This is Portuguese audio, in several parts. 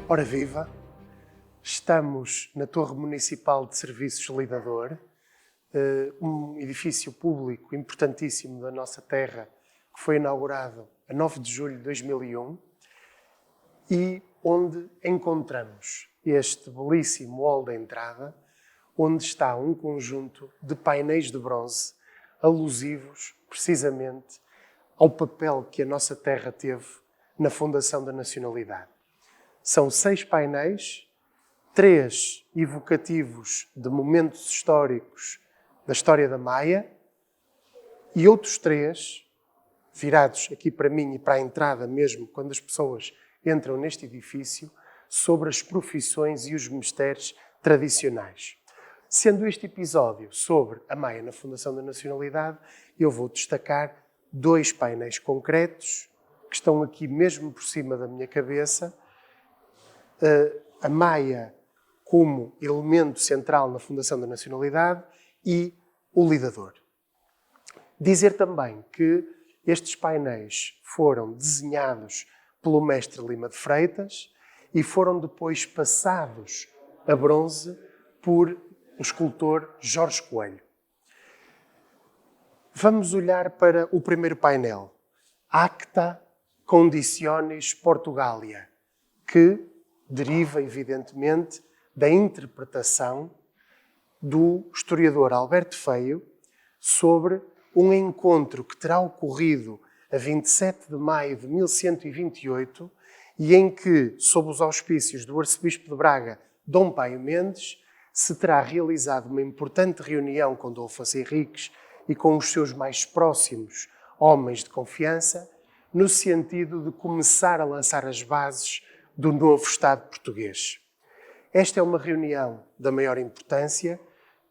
Ora viva, estamos na Torre Municipal de Serviços Lidador, um edifício público importantíssimo da nossa terra, que foi inaugurado a 9 de julho de 2001 e onde encontramos este belíssimo hall da entrada, onde está um conjunto de painéis de bronze alusivos precisamente ao papel que a nossa terra teve na fundação da nacionalidade. São 6 painéis, 3 evocativos de momentos históricos da história da Maia e outros 3 virados aqui para mim e para a entrada mesmo, quando as pessoas entram neste edifício, sobre as profissões e os mistérios tradicionais. Sendo este episódio sobre a Maia na fundação da nacionalidade, eu vou destacar 2 painéis concretos que estão aqui mesmo por cima da minha cabeça. A Maia como elemento central na fundação da nacionalidade e o lidador. Dizer também que estes painéis foram desenhados pelo mestre Lima de Freitas e foram depois passados a bronze por o escultor Jorge Coelho. Vamos olhar para o primeiro painel, Acta Conditionis Portugalia, que deriva, evidentemente, da interpretação do historiador Alberto Feio sobre um encontro que terá ocorrido a 27 de maio de 1128 e em que, sob os auspícios do arcebispo de Braga, Dom Paio Mendes, se terá realizado uma importante reunião com Dom Afonso Henriques e com os seus mais próximos homens de confiança, no sentido de começar a lançar as bases do novo Estado português. Esta é uma reunião da maior importância,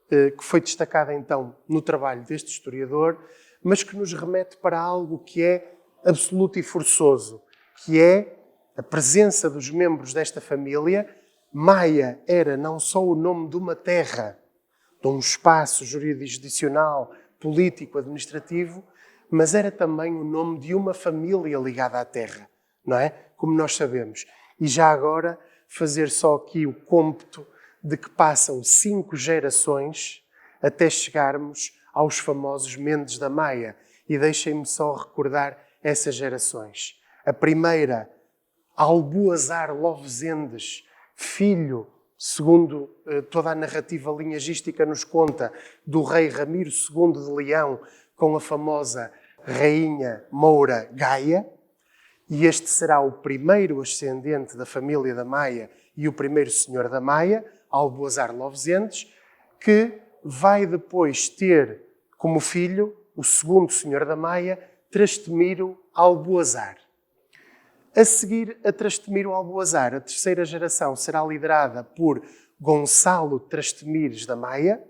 que foi destacada então no trabalho deste historiador, mas que nos remete para algo que é absoluto e forçoso, que é a presença dos membros desta família. Maia era não só o nome de uma terra, de um espaço jurisdicional, político, administrativo, mas era também o nome de uma família ligada à terra, não é? Como nós sabemos. E já agora fazer só aqui o cômputo de que passam 5 gerações até chegarmos aos famosos Mendes da Maia. E deixem-me só recordar essas gerações. A primeira, Alboazar Lovesendes, filho, segundo toda a narrativa linhagística nos conta, do rei Ramiro II de Leão, com a famosa rainha Moura Gaia. E este será o primeiro ascendente da família da Maia e o primeiro senhor da Maia, Alboazar Lovesendes, que vai depois ter como filho o segundo senhor da Maia, Trastemiro Alboazar. A seguir a Trastemiro Alboazar, a terceira geração será liderada por Gonçalo Trastemires da Maia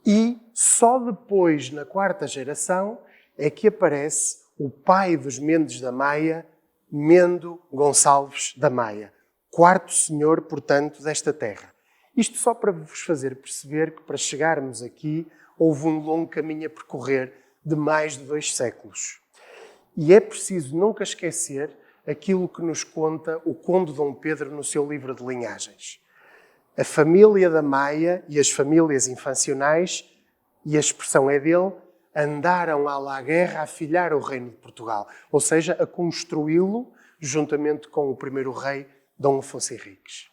e só depois, na quarta geração, é que aparece o pai dos Mendes da Maia, Mendo Gonçalves da Maia, quarto senhor, portanto, desta terra. Isto só para vos fazer perceber que para chegarmos aqui houve um longo caminho a percorrer de mais de 2 séculos. E é preciso nunca esquecer aquilo que nos conta o Conde Dom Pedro no seu livro de linhagens. A família da Maia e as famílias infancionais, e a expressão é dele, andaram à la guerra a filhar o reino de Portugal, ou seja, a construí-lo juntamente com o primeiro rei, Dom Afonso Henriques.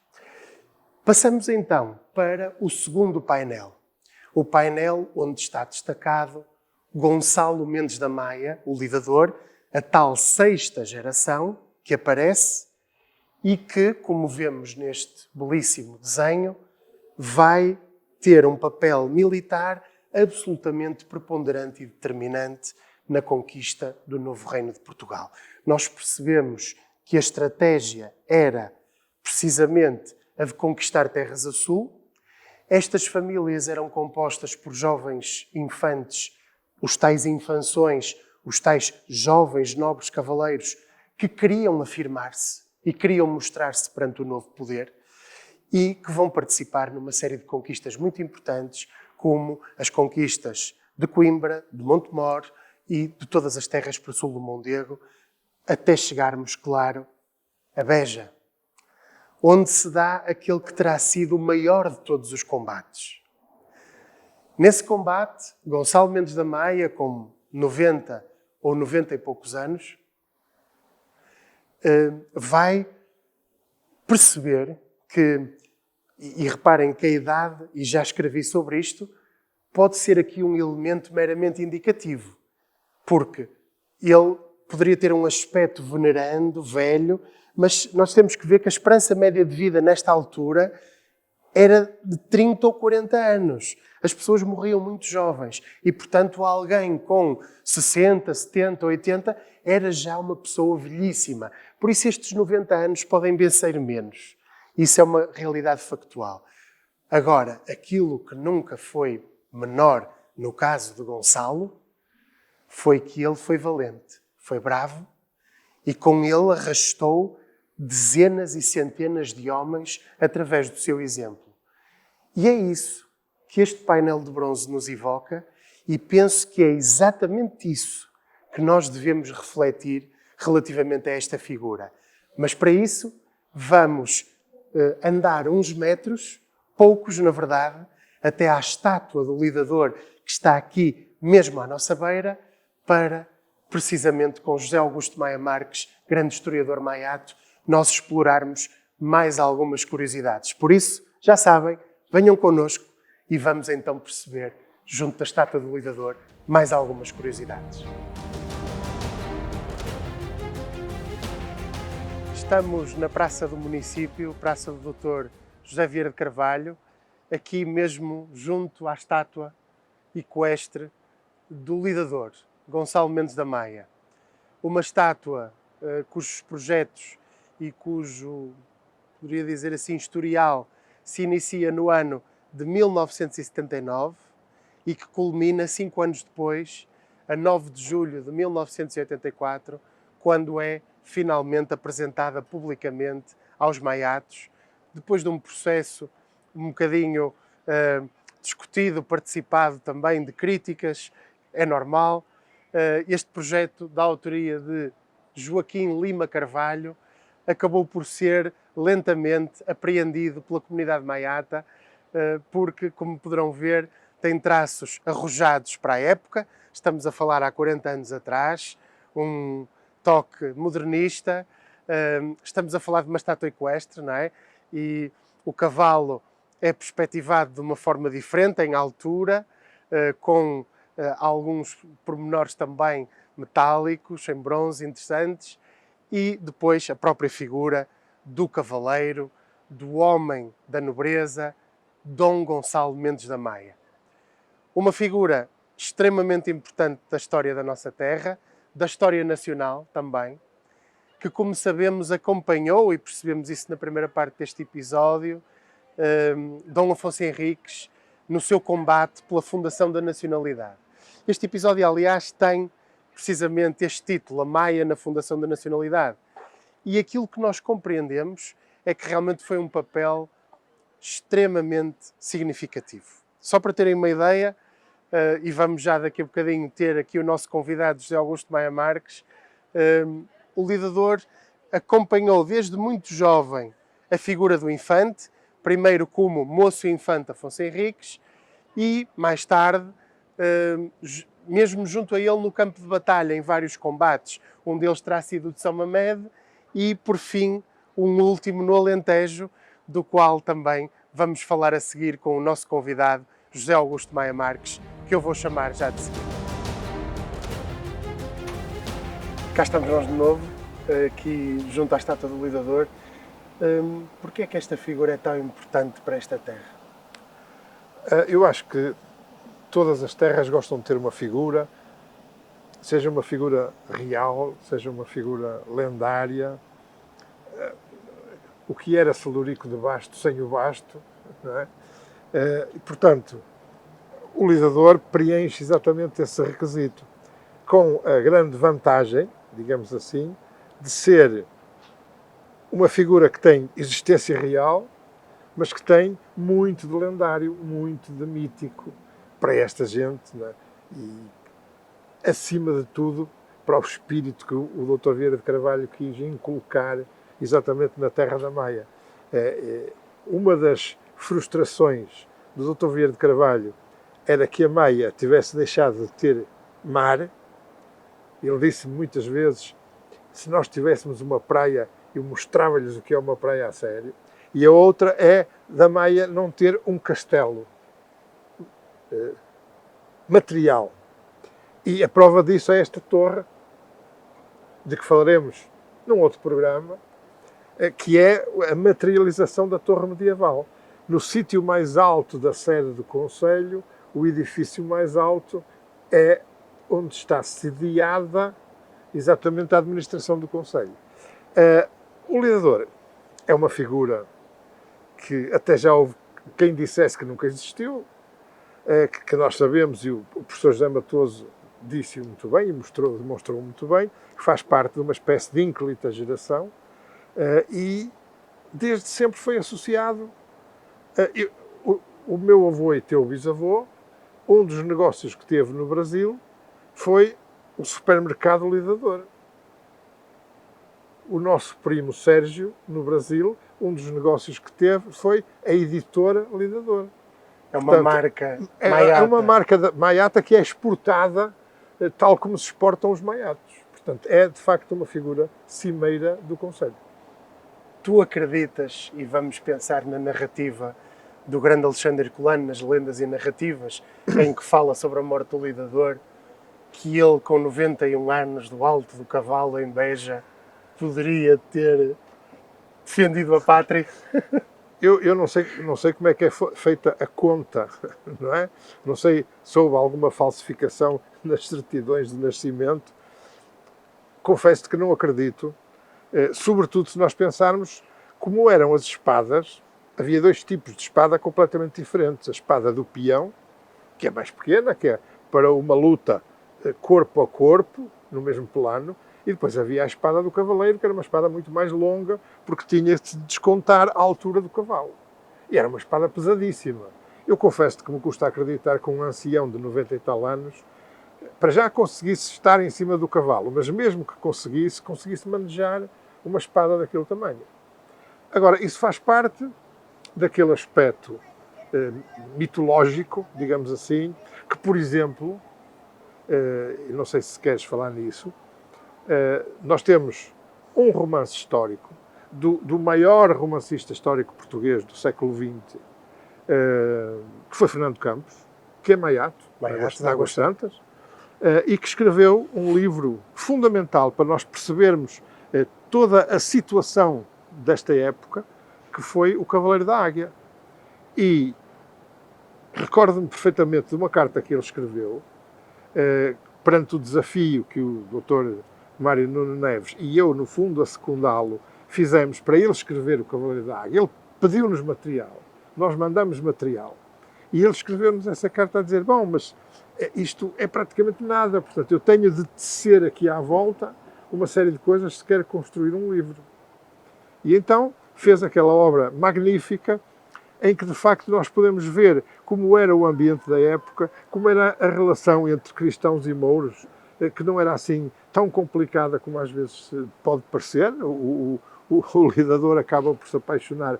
Passamos então para o segundo painel. O painel onde está destacado Gonçalo Mendes da Maia, o lidador, a tal 6ª geração que aparece e que, como vemos neste belíssimo desenho, vai ter um papel militar absolutamente preponderante e determinante na conquista do novo reino de Portugal. Nós percebemos que a estratégia era precisamente a de conquistar terras a sul. Estas famílias eram compostas por jovens infantes, os tais infanções, os tais jovens nobres cavaleiros que queriam afirmar-se e queriam mostrar-se perante o novo poder e que vão participar numa série de conquistas muito importantes, como as conquistas de Coimbra, de Montemor e de todas as terras para o sul do Mondego, até chegarmos, claro, a Beja, onde se dá aquele que terá sido o maior de todos os combates. Nesse combate, Gonçalo Mendes da Maia, com 90 ou 90 e poucos anos, vai perceber que, e reparem que a idade, e já escrevi sobre isto, pode ser aqui um elemento meramente indicativo, porque ele poderia ter um aspecto venerando, velho, mas nós temos que ver que a esperança média de vida nesta altura era de 30 ou 40 anos. As pessoas morriam muito jovens e, portanto, alguém com 60, 70, 80 era já uma pessoa velhíssima. Por isso estes 90 anos podem bem ser menos. Isso é uma realidade factual. Agora, aquilo que nunca foi menor no caso de Gonçalo foi que ele foi valente, foi bravo e com ele arrastou dezenas e centenas de homens através do seu exemplo. E é isso que este painel de bronze nos evoca e penso que é exatamente isso que nós devemos refletir relativamente a esta figura. Mas para isso vamos andar uns metros, poucos na verdade, até à estátua do lidador que está aqui mesmo à nossa beira, para, precisamente com José Augusto Maia Marques, grande historiador maiato, nós explorarmos mais algumas curiosidades. Por isso, já sabem, venham connosco e vamos então perceber, junto da estátua do lidador, mais algumas curiosidades. Estamos na Praça do Município, Praça do Dr. José Vieira de Carvalho, aqui mesmo junto à estátua equestre do lidador, Gonçalo Mendes da Maia. Uma estátua cujos projetos e cujo, poderia dizer assim, historial se inicia no ano de 1979 e que culmina 5 anos depois, a 9 de julho de 1984, quando é finalmente apresentada publicamente aos maiatos, depois de um processo um bocadinho discutido, participado também de críticas, é normal. Este projeto, da autoria de Joaquim Lima Carvalho, acabou por ser lentamente apreendido pela comunidade maiata, porque, como poderão ver, tem traços arrojados para a época. Estamos a falar há 40 anos atrás, um toque modernista. Estamos a falar de uma estátua equestre, não é? E o cavalo é perspectivado de uma forma diferente, em altura, com alguns pormenores também metálicos, em bronze, interessantes, e depois a própria figura do cavaleiro, do homem da nobreza, Dom Gonçalo Mendes da Maia. Uma figura extremamente importante da história da nossa terra, da história nacional também, que, como sabemos, acompanhou, e percebemos isso na primeira parte deste episódio, Dom Afonso Henriques no seu combate pela fundação da nacionalidade. Este episódio, aliás, tem precisamente este título, A Maia na Fundação da Nacionalidade. E aquilo que nós compreendemos é que realmente foi um papel extremamente significativo. Só para terem uma ideia, e vamos já daqui a bocadinho ter aqui o nosso convidado José Augusto Maia Marques, o lidador acompanhou desde muito jovem a figura do infante, primeiro como moço infante Afonso Henriques e, mais tarde, mesmo junto a ele no campo de batalha, em vários combates. Um deles terá sido o de São Mamede e, por fim, um último no Alentejo, do qual também vamos falar a seguir com o nosso convidado, José Augusto Maia Marques, que eu vou chamar já de seguida. Cá estamos nós de novo, aqui junto à estátua do lidador. Porquê é que esta figura é tão importante para esta terra? Eu acho que todas as terras gostam de ter uma figura, seja uma figura real, seja uma figura lendária. O que era Celurico de Basto sem o Basto, não é? E, portanto, o lidador preenche exatamente esse requisito, com a grande vantagem, digamos assim, de ser uma figura que tem existência real, mas que tem muito de lendário, muito de mítico para esta gente, não é? E, acima de tudo, para o espírito que o Dr. Vieira de Carvalho quis inculcar exatamente na Terra da Maia. Uma das frustrações do Dr. Vieira de Carvalho era que a Maia tivesse deixado de ter mar. Ele disse muitas vezes, se nós tivéssemos uma praia, eu mostrava-lhes o que é uma praia a sério. E a outra é da Maia não ter um castelo material. E a prova disso é esta torre, de que falaremos num outro programa, que é a materialização da torre medieval. No sítio mais alto da sede do Conselho, o edifício mais alto é onde está sediada exatamente a administração do Conselho. O lidador é uma figura que até já houve quem dissesse que nunca existiu, que nós sabemos, e o professor José Matoso disse-o muito bem e demonstrou muito bem, que faz parte de uma espécie de ínclita geração e desde sempre foi associado. O meu avô e teu bisavô, um dos negócios que teve no Brasil foi o supermercado Lidador. O nosso primo Sérgio, no Brasil, um dos negócios que teve foi a editora Lidador. É uma marca Maiata. É uma marca Maiata que é exportada tal como se exportam os maiatos. Portanto, é de facto uma figura cimeira do Conselho. Tu acreditas, e vamos pensar na narrativa do grande Alexandre Herculano, nas lendas e narrativas, em que fala sobre a morte do lidador, que ele, com 91 anos, do alto do cavalo em Beja, poderia ter defendido a pátria? Eu não sei como é que é feita a conta, não é? Não sei se houve alguma falsificação nas certidões de nascimento. Confesso-te que não acredito, sobretudo se nós pensarmos como eram as espadas. Havia dois tipos de espada completamente diferentes. A espada do peão, que é mais pequena, que é para uma luta corpo a corpo, no mesmo plano, e depois havia a espada do cavaleiro, que era uma espada muito mais longa, porque tinha de descontar a altura do cavalo. E era uma espada pesadíssima. Eu confesso que me custa acreditar que um ancião de 90 e tal anos, para já conseguisse estar em cima do cavalo, mas mesmo que conseguisse manejar uma espada daquele tamanho. Agora, isso faz parte daquele aspecto mitológico, digamos assim, que, por exemplo, não sei se queres falar nisso, nós temos um romance histórico do maior romancista histórico português do século XX, que foi Fernando Campos, que é Maiato, de Águas Santas, e que escreveu um livro fundamental para nós percebermos toda a situação desta época, que foi O Cavaleiro da Águia. E recordo-me perfeitamente de uma carta que ele escreveu, perante o desafio que o Dr. Mário Nuno Neves e eu, no fundo, a secundá-lo, fizemos para ele escrever O Cavaleiro da Águia. Ele pediu-nos material, nós mandamos material. E ele escreveu-nos essa carta a dizer, bom, mas isto é praticamente nada, portanto, eu tenho de tecer aqui à volta uma série de coisas se quer construir um livro. E então fez aquela obra magnífica em que, de facto, nós podemos ver como era o ambiente da época, como era a relação entre cristãos e mouros, que não era assim tão complicada como às vezes pode parecer. O lidador acaba por se apaixonar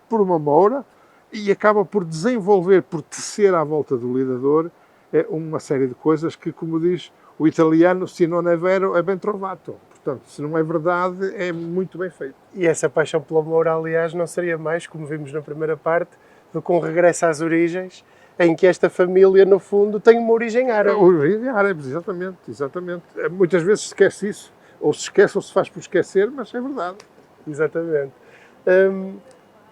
por uma moura e acaba por desenvolver, por tecer à volta do lidador, uma série de coisas que, como diz o italiano, se non è vero, è ben trovato. Portanto, se não é verdade, é muito bem feito. E essa paixão pela moura, aliás, não seria mais, como vimos na primeira parte, do que um regresso às origens, em que esta família, no fundo, tem uma origem árabe. Origem árabe, exatamente. Muitas vezes se esquece isso, ou se esquece ou se faz por esquecer, mas é verdade. Exatamente.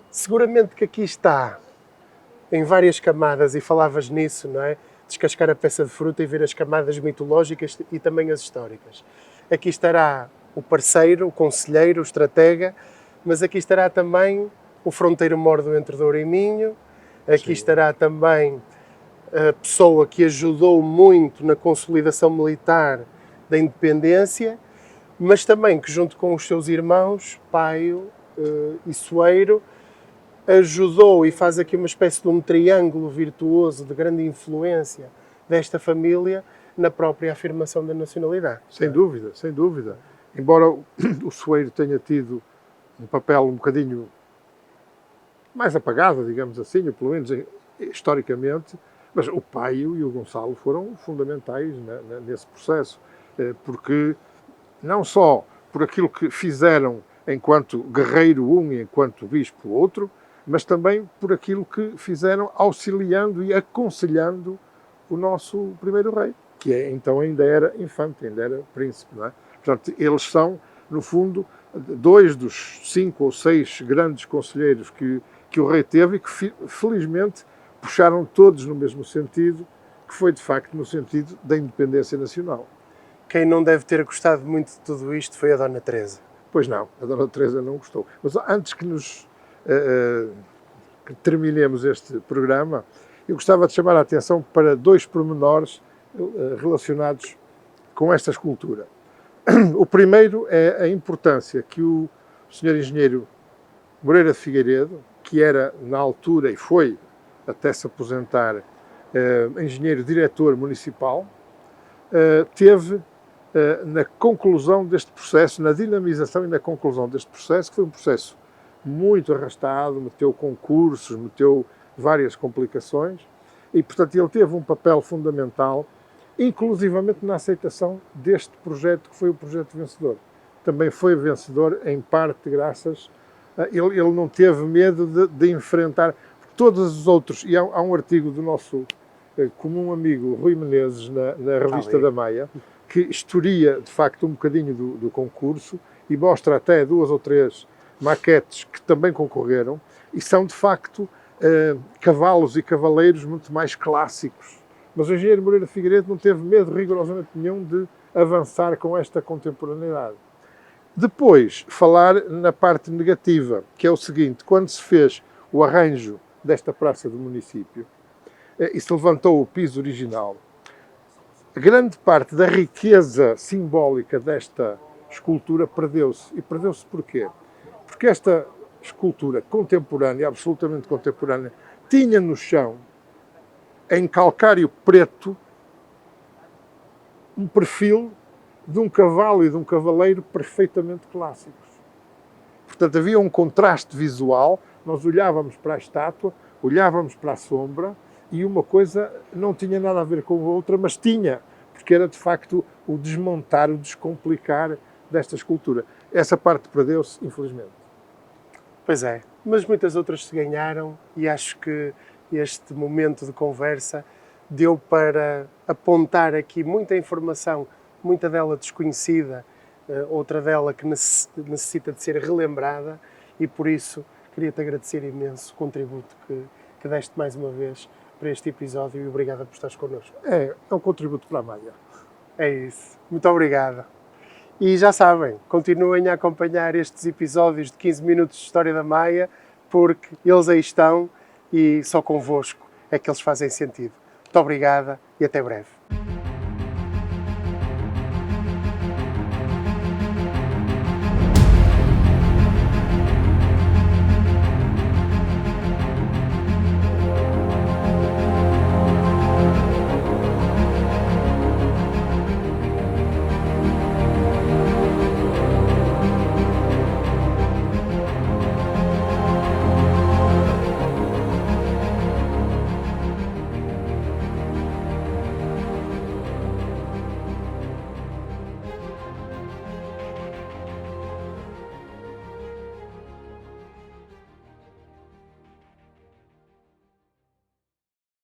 Seguramente que aqui está, em várias camadas, e falavas nisso, não é? Descascar a peça de fruta e ver as camadas mitológicas e também as históricas. Aqui estará o parceiro, o conselheiro, o estratega, mas aqui estará também o fronteiro mórdo entre Douro e Minho, aqui estará também a pessoa que ajudou muito na consolidação militar da independência, mas também que, junto com os seus irmãos, Paio e Soeiro, ajudou e faz aqui uma espécie de um triângulo virtuoso de grande influência desta família na própria afirmação da nacionalidade. Sem dúvida, sem dúvida. Embora o Soeiro tenha tido um papel um bocadinho mais apagada, digamos assim, ou pelo menos historicamente, mas o Paio e o Gonçalo foram fundamentais nesse processo, porque não só por aquilo que fizeram enquanto guerreiro um e enquanto bispo outro, mas também por aquilo que fizeram auxiliando e aconselhando o nosso primeiro rei, que então ainda era infante, ainda era príncipe, não é? Portanto, eles são, no fundo, 2 dos 5 ou 6 grandes conselheiros que o rei teve e que, felizmente, puxaram todos no mesmo sentido, que foi, de facto, no sentido da independência nacional. Quem não deve ter gostado muito de tudo isto foi a Dona Teresa. Pois não, a Dona Teresa não gostou. Mas antes que que terminemos este programa, eu gostava de chamar a atenção para 2 pormenores relacionados com esta escultura. O primeiro é a importância que o Sr. Engenheiro Moreira de Figueiredo, que era na altura e foi até se aposentar engenheiro diretor municipal, teve na conclusão deste processo, na dinamização e na conclusão deste processo, que foi um processo muito arrastado, meteu concursos, meteu várias complicações, e, portanto, ele teve um papel fundamental, inclusivamente na aceitação deste projeto, que foi o projeto vencedor. Também foi vencedor, em parte, graças ele não teve medo de enfrentar todos os outros, e há um artigo do nosso comum amigo Rui Menezes, na revista da Maia, que historia, de facto, um bocadinho do concurso e mostra até 2 ou 3 maquetes que também concorreram e são, de facto, cavalos e cavaleiros muito mais clássicos. Mas o engenheiro Moreira de Figueiredo não teve medo rigorosamente nenhum de avançar com esta contemporaneidade. Depois, falar na parte negativa, que é o seguinte: quando se fez o arranjo desta praça do município e se levantou o piso original, grande parte da riqueza simbólica desta escultura perdeu-se. E perdeu-se porquê? Porque esta escultura contemporânea, absolutamente contemporânea, tinha no chão, em calcário preto, um perfil de um cavalo e de um cavaleiro perfeitamente clássicos. Portanto, havia um contraste visual, nós olhávamos para a estátua, olhávamos para a sombra, e uma coisa não tinha nada a ver com a outra, mas tinha, porque era de facto o desmontar, o descomplicar desta escultura. Essa parte perdeu-se, infelizmente. Pois é, mas muitas outras se ganharam, e acho que este momento de conversa deu para apontar aqui muita informação, muita dela desconhecida, outra dela que necessita de ser relembrada, e por isso queria-te agradecer imenso o contributo que deste mais uma vez para este episódio, e obrigada por estares connosco. É um contributo para a Maia. É isso. Muito obrigado. E já sabem, continuem a acompanhar estes episódios de 15 minutos de História da Maia, porque eles aí estão e só convosco é que eles fazem sentido. Muito obrigada e até breve.